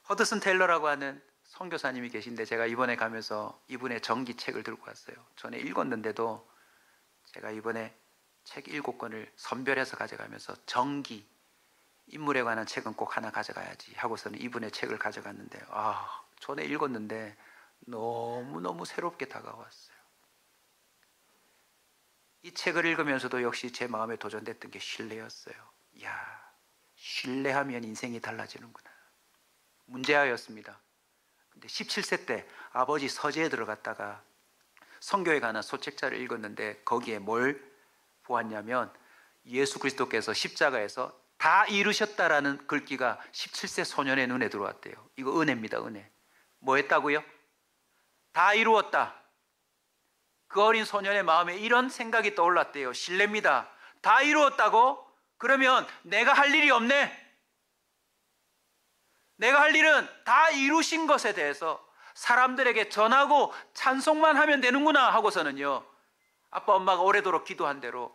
허드슨 테일러라고 하는 선교사님이 계신데 제가 이번에 가면서 이분의 전기책을 들고 왔어요. 전에 읽었는데도 제가 이번에 책 7권을 선별해서 가져가면서 전기, 인물에 관한 책은 꼭 하나 가져가야지 하고서는 이분의 책을 가져갔는데 전에 읽었는데 너무너무 새롭게 다가왔어요. 이 책을 읽으면서도 역시 제 마음에 도전됐던 게 신뢰였어요. 이야, 신뢰하면 인생이 달라지는구나. 문제아였습니다. 근데 17세 때 아버지 서재에 들어갔다가 선교에 관한 소책자를 읽었는데 거기에 뭘 보았냐면 예수 그리스도께서 십자가에서 다 이루셨다라는 글귀가 17세 소년의 눈에 들어왔대요. 이거 은혜입니다, 은혜. 뭐 했다고요? 다 이루었다. 그 어린 소년의 마음에 이런 생각이 떠올랐대요. 신뢰입니다. 다 이루었다고? 그러면 내가 할 일이 없네. 내가 할 일은 다 이루신 것에 대해서 사람들에게 전하고 찬송만 하면 되는구나 하고서는요, 아빠 엄마가 오래도록 기도한 대로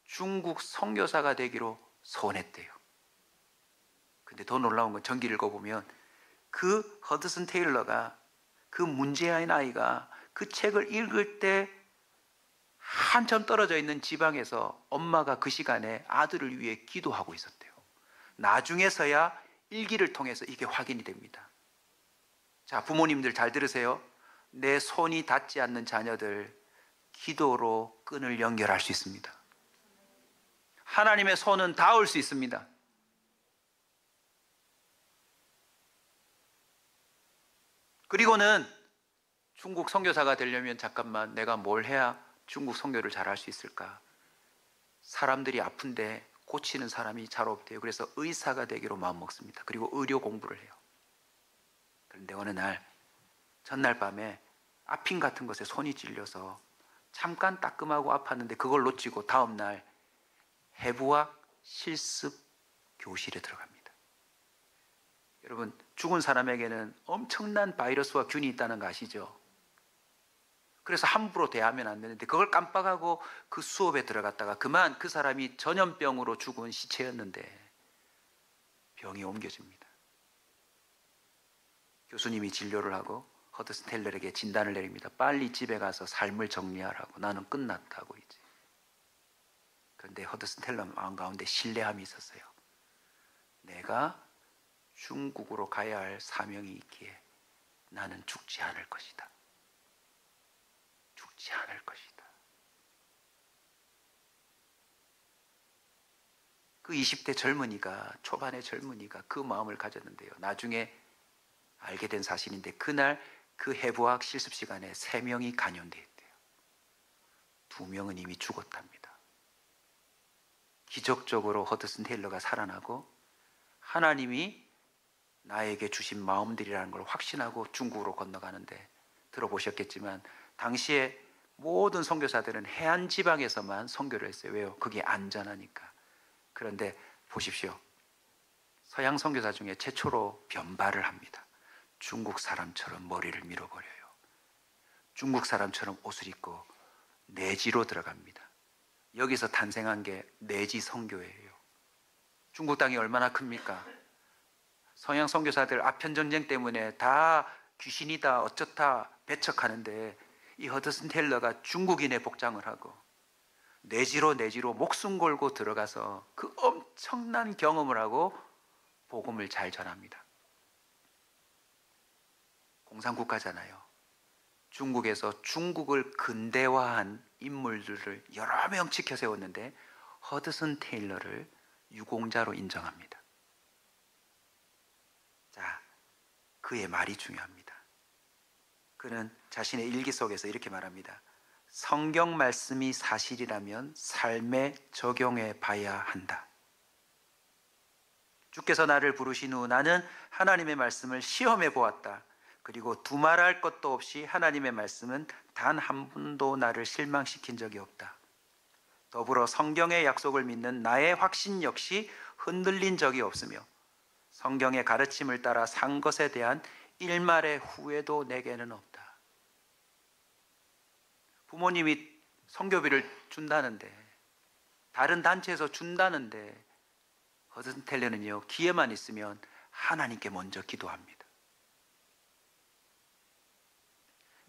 중국 선교사가 되기로 소원했대요. 근데 더 놀라운 건 전기를 읽어보면 그 허드슨 테일러가, 그 문제아인 아이가 그 책을 읽을 때 한참 떨어져 있는 지방에서 엄마가 그 시간에 아들을 위해 기도하고 있었대요. 나중에서야 일기를 통해서 이게 확인이 됩니다. 자, 부모님들 잘 들으세요. 내 손이 닿지 않는 자녀들 기도로 끈을 연결할 수 있습니다. 하나님의 손은 닿을 수 있습니다. 그리고는 중국 선교사가 되려면 잠깐만 내가 뭘 해야 중국 선교를 잘할 수 있을까? 사람들이 아픈데 고치는 사람이 잘 없대요. 그래서 의사가 되기로 마음먹습니다. 그리고 의료 공부를 해요. 그런데 어느 날 전날 밤에 아핀 같은 것에 손이 찔려서 잠깐 따끔하고 아팠는데 그걸 놓치고 다음 날 해부학 실습 교실에 들어갑니다. 여러분, 죽은 사람에게는 엄청난 바이러스와 균이 있다는 거 아시죠? 그래서 함부로 대하면 안 되는데 그걸 깜빡하고 그 수업에 들어갔다가 그만 그 사람이 전염병으로 죽은 시체였는데 병이 옮겨집니다. 교수님이 진료를 하고 허드슨 테일러에게 진단을 내립니다. 빨리 집에 가서 삶을 정리하라고. 나는 끝났다고 이제. 그런데 허드슨 테일러 마음 가운데 신뢰함이 있었어요. 내가 중국으로 가야 할 사명이 있기에 나는 죽지 않을 것이다. 죽지 않을 것이다. 그 20대 젊은이가, 초반의 젊은이가 그 마음을 가졌는데요. 나중에 알게 된 사실인데 그날 그 해부학 실습 시간에 3명이 간연돼 있대요. 2명은 이미 죽었답니다. 기적적으로 허드슨 테일러가 살아나고 하나님이 나에게 주신 마음들이라는 걸 확신하고 중국으로 건너가는데, 들어보셨겠지만 당시에 모든 선교사들은 해안 지방에서만 선교를 했어요. 왜요? 그게 안전하니까. 그런데 보십시오. 서양 선교사 중에 최초로 변발을 합니다. 중국 사람처럼 머리를 밀어버려요. 중국 사람처럼 옷을 입고 내지로 들어갑니다. 여기서 탄생한 게 내지 선교예요. 중국 땅이 얼마나 큽니까? 서양 선교사들 아편전쟁 때문에 다 귀신이다 어쩌다 배척하는데 이 허드슨 테일러가 중국인의 복장을 하고 내지로 목숨 걸고 들어가서 그 엄청난 경험을 하고 복음을 잘 전합니다. 공산국가잖아요. 중국에서 중국을 근대화한 인물들을 여러 명 지켜 세웠는데 허드슨 테일러를 유공자로 인정합니다. 자, 그의 말이 중요합니다. 그는 자신의 일기 속에서 이렇게 말합니다. 성경 말씀이 사실이라면 삶에 적용해 봐야 한다. 주께서 나를 부르신 후 나는 하나님의 말씀을 시험해 보았다. 그리고 두말할 것도 없이 하나님의 말씀은 단 한 번도 나를 실망시킨 적이 없다. 더불어 성경의 약속을 믿는 나의 확신 역시 흔들린 적이 없으며 성경의 가르침을 따라 산 것에 대한 일말의 후회도 내게는 없다. 부모님이 성교비를 준다는데, 다른 단체에서 준다는데 허드슨 테일러는요, 기회만 있으면 하나님께 먼저 기도합니다.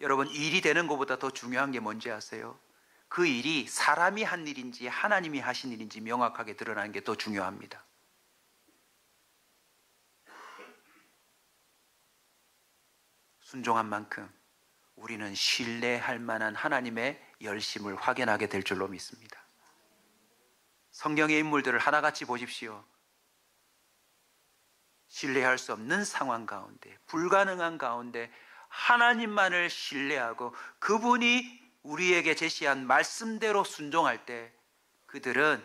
여러분, 일이 되는 것보다 더 중요한 게 뭔지 아세요? 그 일이 사람이 한 일인지 하나님이 하신 일인지 명확하게 드러나는 게 더 중요합니다. 순종한 만큼 우리는 신뢰할 만한 하나님의 열심을 확인하게 될 줄로 믿습니다. 성경의 인물들을 하나같이 보십시오. 신뢰할 수 없는 상황 가운데, 불가능한 가운데 하나님만을 신뢰하고 그분이 우리에게 제시한 말씀대로 순종할 때 그들은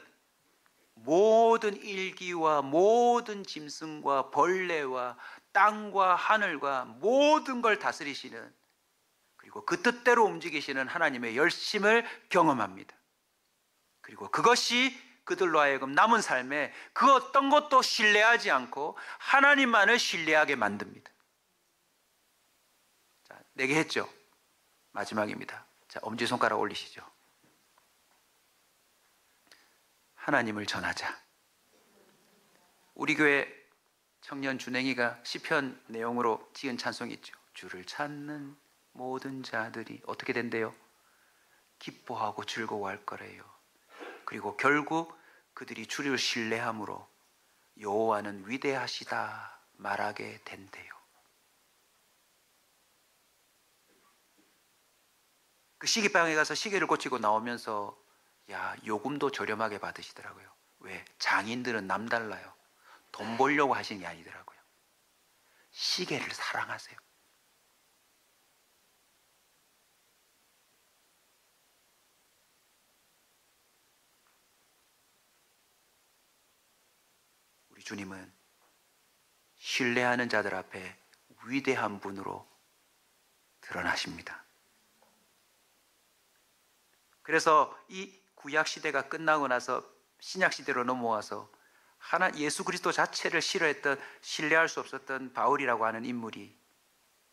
모든 일기와 모든 짐승과 벌레와 땅과 하늘과 모든 걸 다스리시는, 그리고 그 뜻대로 움직이시는 하나님의 열심을 경험합니다. 그리고 그것이 그들로 하여금 남은 삶에 그 어떤 것도 신뢰하지 않고 하나님만을 신뢰하게 만듭니다. 자, 4개 했죠? 마지막입니다. 자, 엄지손가락 올리시죠. 하나님을 전하자. 우리 교회 청년 준행이가 시편 내용으로 지은 찬송이 있죠. 주를 찾는 모든 자들이 어떻게 된대요? 기뻐하고 즐거워할 거래요. 그리고 결국 그들이 주를 신뢰함으로 여호와는 위대하시다 말하게 된대요. 그 시계방에 가서 시계를 고치고 나오면서 야, 요금도 저렴하게 받으시더라고요. 왜? 장인들은 남달라요. 돈 벌려고 하시는 게 아니더라고요. 시계를 사랑하세요. 우리 주님은 신뢰하는 자들 앞에 위대한 분으로 드러나십니다. 그래서 이 구약 시대가 끝나고 나서 신약 시대로 넘어와서 예수 그리스도 자체를 싫어했던, 신뢰할 수 없었던 바울이라고 하는 인물이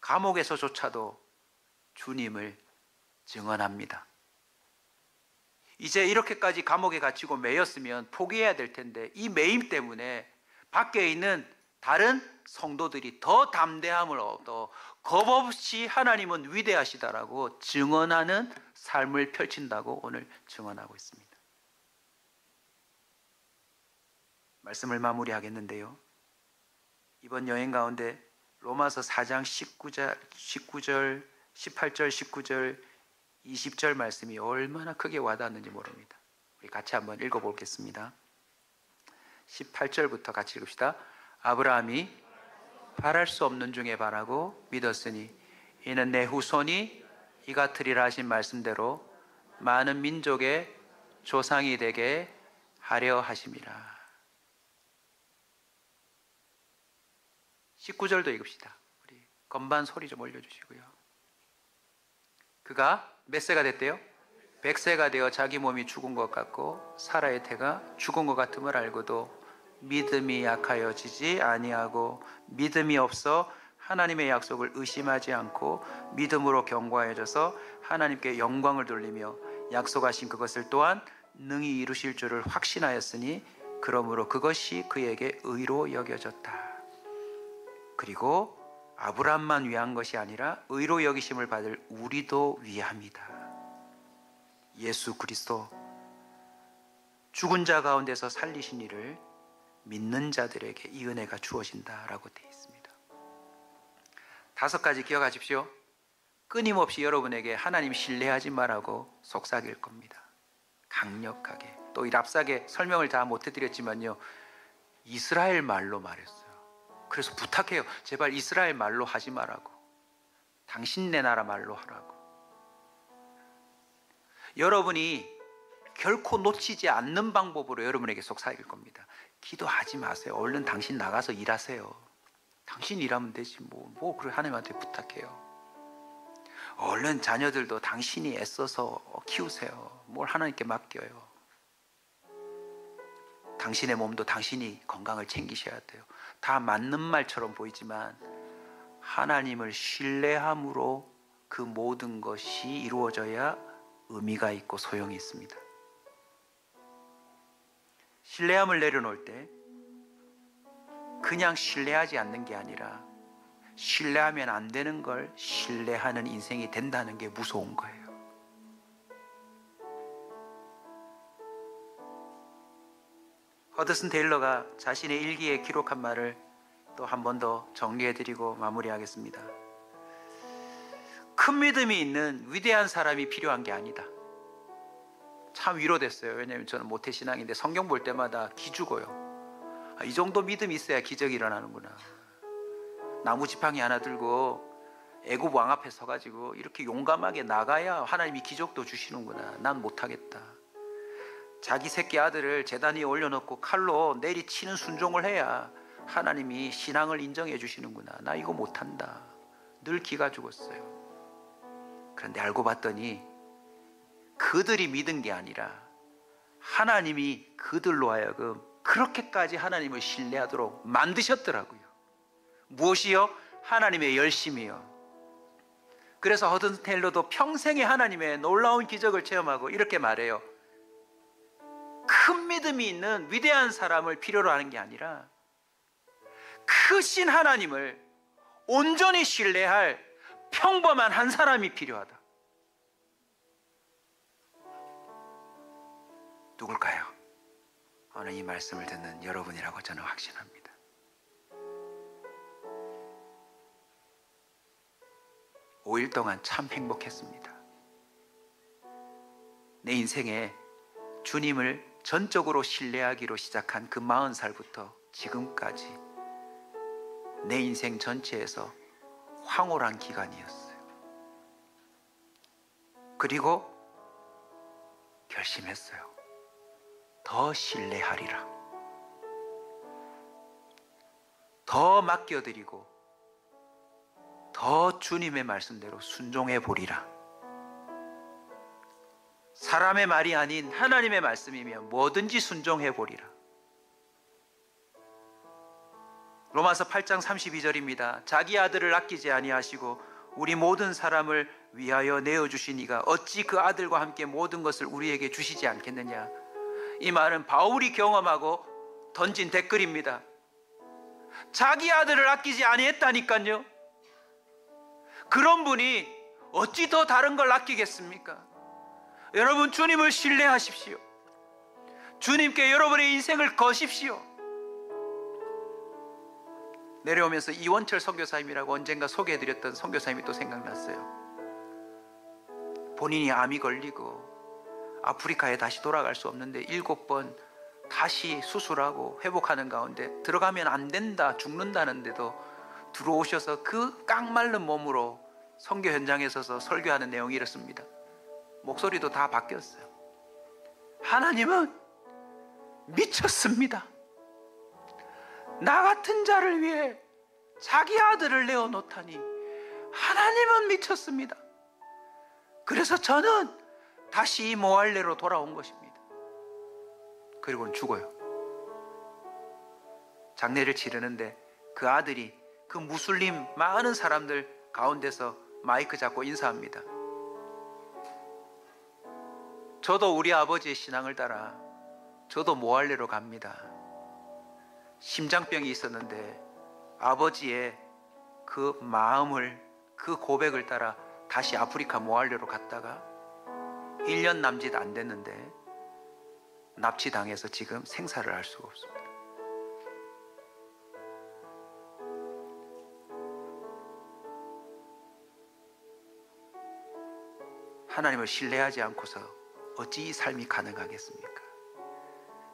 감옥에서조차도 주님을 증언합니다. 이제 이렇게까지 감옥에 갇히고 매였으면 포기해야 될 텐데 이 매임 때문에 밖에 있는 다른 성도들이 더 담대함을 얻어 겁없이 하나님은 위대하시다라고 증언하는 삶을 펼친다고 오늘 증언하고 있습니다. 말씀을 마무리하겠는데요. 이번 여행 가운데 로마서 4장 18절, 19절, 20절 말씀이 얼마나 크게 와닿았는지 모릅니다. 우리 같이 한번 읽어보겠습니다. 18절부터 같이 읽읍시다. 아브라함이 바랄 수 없는 중에 바라고 믿었으니 이는 내 후손이 이 같으리라 하신 말씀대로 많은 민족의 조상이 되게 하려 하심이라. 19절도 읽읍시다. 우리 건반 소리 좀 올려주시고요. 그가 몇 세가 됐대요? 100세가 되어 자기 몸이 죽은 것 같고 사라의 태가 죽은 것 같음을 알고도 믿음이 약하여지지 아니하고 믿음이 없어 하나님의 약속을 의심하지 않고 믿음으로 견고해져서 하나님께 영광을 돌리며 약속하신 그것을 또한 능히 이루실 줄을 확신하였으니 그러므로 그것이 그에게 의로 여겨졌다. 그리고 아브라함만 위한 것이 아니라 의로 여기심을 받을 우리도 위함이다. 예수 그리스도 죽은 자 가운데서 살리신 이를 믿는 자들에게 이 은혜가 주어진다라고 되어 있습니다. 5가지 기억하십시오. 끊임없이 여러분에게 하나님 신뢰하지 말라고 속삭일 겁니다. 강력하게. 또 이 랍사게 설명을 다 못해드렸지만요, 이스라엘 말로 말했어요. 그래서 부탁해요. 제발 이스라엘 말로 하지 말라고. 당신네 나라 말로 하라고. 여러분이 결코 놓치지 않는 방법으로 여러분에게 속삭일 겁니다. 기도하지 마세요. 얼른 당신 나가서 일하세요. 당신 일하면 되지 뭐 그래 하나님한테 부탁해요. 얼른 자녀들도 당신이 애써서 키우세요. 뭘 하나님께 맡겨요. 당신의 몸도 당신이 건강을 챙기셔야 돼요. 다 맞는 말처럼 보이지만 하나님을 신뢰함으로 그 모든 것이 이루어져야 의미가 있고 소용이 있습니다. 신뢰함을 내려놓을 때 그냥 신뢰하지 않는 게 아니라 신뢰하면 안 되는 걸 신뢰하는 인생이 된다는 게 무서운 거예요. 허드슨 테일러가 자신의 일기에 기록한 말을 또 한 번 더 정리해드리고 마무리하겠습니다. 큰 믿음이 있는 위대한 사람이 필요한 게 아니다. 참 위로됐어요. 왜냐하면 저는 모태신앙인데 성경 볼 때마다 기죽어요. 이 정도 믿음이 있어야 기적이 일어나는구나. 나무 지팡이 하나 들고 애굽 왕 앞에 서가지고 이렇게 용감하게 나가야 하나님이 기적도 주시는구나. 난 못하겠다. 자기 새끼 아들을 제단 위에 올려놓고 칼로 내리치는 순종을 해야 하나님이 신앙을 인정해 주시는구나. 나 이거 못한다. 늘 기가 죽었어요. 그런데 알고 봤더니 그들이 믿은 게 아니라 하나님이 그들로 하여금 그렇게까지 하나님을 신뢰하도록 만드셨더라고요. 무엇이요? 하나님의 열심이요. 그래서 허든 테일러도 평생에 하나님의 놀라운 기적을 체험하고 이렇게 말해요. 큰 믿음이 있는 위대한 사람을 필요로 하는 게 아니라 크신 하나님을 온전히 신뢰할 평범한 한 사람이 필요하다. 누굴까요? 오늘 이 말씀을 듣는 여러분이라고 저는 확신합니다. (5일) 동안 참 행복했습니다. 내 인생에 주님을 전적으로 신뢰하기로 시작한 그 40살부터 지금까지 내 인생 전체에서 황홀한 기간이었어요. 그리고 결심했어요. 더 신뢰하리라. 더 맡겨드리고 더 주님의 말씀대로 순종해 보리라. 사람의 말이 아닌 하나님의 말씀이면 뭐든지 순종해 보리라. 로마서 8장 32절입니다. 자기 아들을 아끼지 아니하시고 우리 모든 사람을 위하여 내어주신 이가 어찌 그 아들과 함께 모든 것을 우리에게 주시지 않겠느냐. 이 말은 바울이 경험하고 던진 댓글입니다. 자기 아들을 아끼지 아니했다니까요. 그런 분이 어찌 더 다른 걸 아끼겠습니까? 여러분, 주님을 신뢰하십시오. 주님께 여러분의 인생을 거십시오. 내려오면서 이원철 선교사님이라고 언젠가 소개해드렸던 선교사님이 또 생각났어요. 본인이 암이 걸리고 아프리카에 다시 돌아갈 수 없는데 7번 다시 수술하고 회복하는 가운데 들어가면 안 된다, 죽는다는데도 들어오셔서 그 깡마른 몸으로 선교 현장에 서서 설교하는 내용이 이렇습니다. 목소리도 다 바뀌었어요. 하나님은 미쳤습니다. 나 같은 자를 위해 자기 아들을 내어놓다니 하나님은 미쳤습니다. 그래서 저는 다시 이 모할레로 돌아온 것입니다. 그리고는 죽어요. 장례를 치르는데 그 아들이 그 무슬림 많은 사람들 가운데서 마이크 잡고 인사합니다. 저도 우리 아버지의 신앙을 따라 저도 모할레로 갑니다. 심장병이 있었는데 아버지의 그 마음을, 그 고백을 따라 다시 아프리카 모할레로 갔다가 1년 남짓 안 됐는데 납치당해서 지금 생사를 알 수가 없습니다. 하나님을 신뢰하지 않고서 어찌 이 삶이 가능하겠습니까?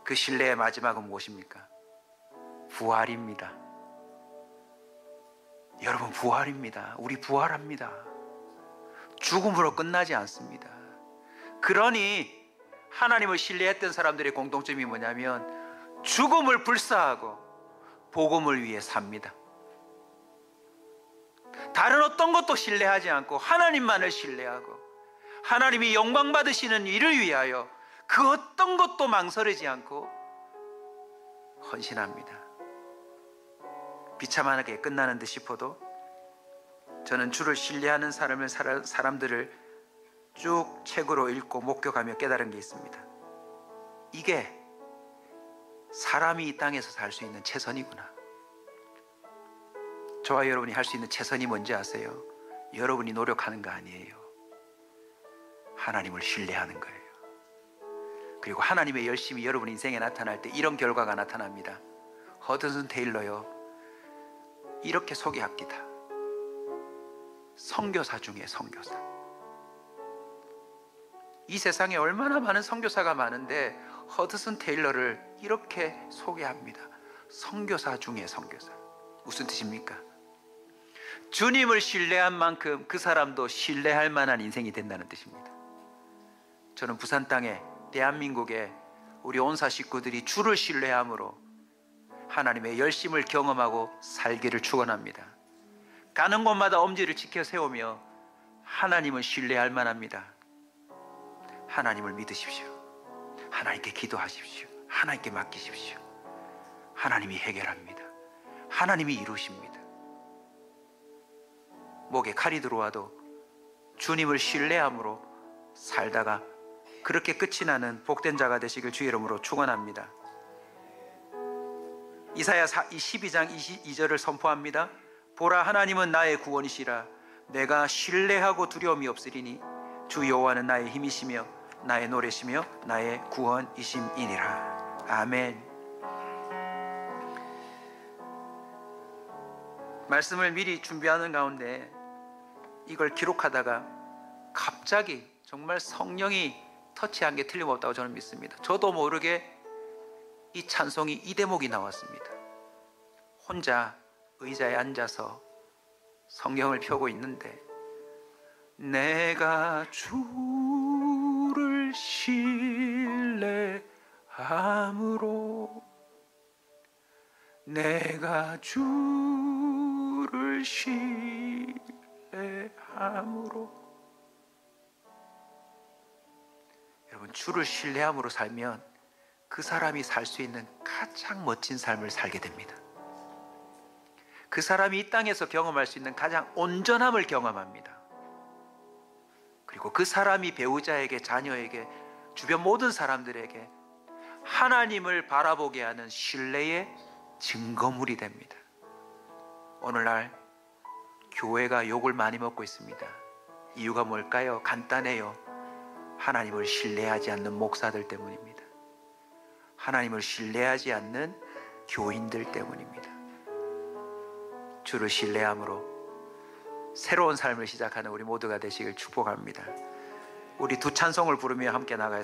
그 신뢰의 마지막은 무엇입니까? 부활입니다. 여러분, 부활입니다. 우리 부활합니다. 죽음으로 끝나지 않습니다. 그러니 하나님을 신뢰했던 사람들의 공통점이 뭐냐면 죽음을 불사하고 복음을 위해 삽니다. 다른 어떤 것도 신뢰하지 않고 하나님만을 신뢰하고 하나님이 영광 받으시는 일을 위하여 그 어떤 것도 망설이지 않고 헌신합니다. 비참하게 끝나는 듯 싶어도 저는 주를 신뢰하는 사람들을 쭉 책으로 읽고 목격하며 깨달은 게 있습니다. 이게 사람이 이 땅에서 살 수 있는 최선이구나. 저와 여러분이 할 수 있는 최선이 뭔지 아세요? 여러분이 노력하는 거 아니에요. 하나님을 신뢰하는 거예요. 그리고 하나님의 열심이 여러분 인생에 나타날 때 이런 결과가 나타납니다. 허드슨 테일러요, 이렇게 소개합니다. 선교사 중에 선교사. 이 세상에 얼마나 많은 선교사가 많은데 허드슨 테일러를 이렇게 소개합니다. 선교사 중에 선교사. 무슨 뜻입니까? 주님을 신뢰한 만큼 그 사람도 신뢰할 만한 인생이 된다는 뜻입니다. 저는 부산 땅에, 대한민국에 우리 온사 식구들이 주를 신뢰함으로 하나님의 열심을 경험하고 살기를 축원합니다. 가는 곳마다 엄지를 지켜 세우며 하나님을 신뢰할 만합니다. 하나님을 믿으십시오. 하나님께 기도하십시오. 하나님께 맡기십시오. 하나님이 해결합니다. 하나님이 이루십니다. 목에 칼이 들어와도 주님을 신뢰함으로 살다가 그렇게 끝이 나는 복된 자가 되시길 주의 이름으로 축원합니다. 이사야 12장 22절을 선포합니다. 보라, 하나님은 나의 구원이시라. 내가 신뢰하고 두려움이 없으리니 주 여호와는 나의 힘이시며 나의 노래시며 나의 구원이심이니라. 아멘. 말씀을 미리 준비하는 가운데 이걸 기록하다가 갑자기 정말 성령이 터치한 게 틀림없다고 저는 믿습니다. 저도 모르게 이 찬송이 이 대목이 나왔습니다. 혼자 의자에 앉아서 성경을 펴고 있는데 내가 주를 신뢰함으로 내가 주를 신뢰함으로. 여러분, 주를 신뢰함으로 살면 그 사람이 살 수 있는 가장 멋진 삶을 살게 됩니다. 그 사람이 이 땅에서 경험할 수 있는 가장 온전함을 경험합니다. 그리고 그 사람이 배우자에게, 자녀에게, 주변 모든 사람들에게 하나님을 바라보게 하는 신뢰의 증거물이 됩니다. 오늘날 교회가 욕을 많이 먹고 있습니다. 이유가 뭘까요? 간단해요. 하나님을 신뢰하지 않는 목사들 때문입니다. 하나님을 신뢰하지 않는 교인들 때문입니다. 주를 신뢰함으로 새로운 삶을 시작하는 우리 모두가 되시길 축복합니다. 우리 두 찬송을 부르며 함께 나가겠습니다.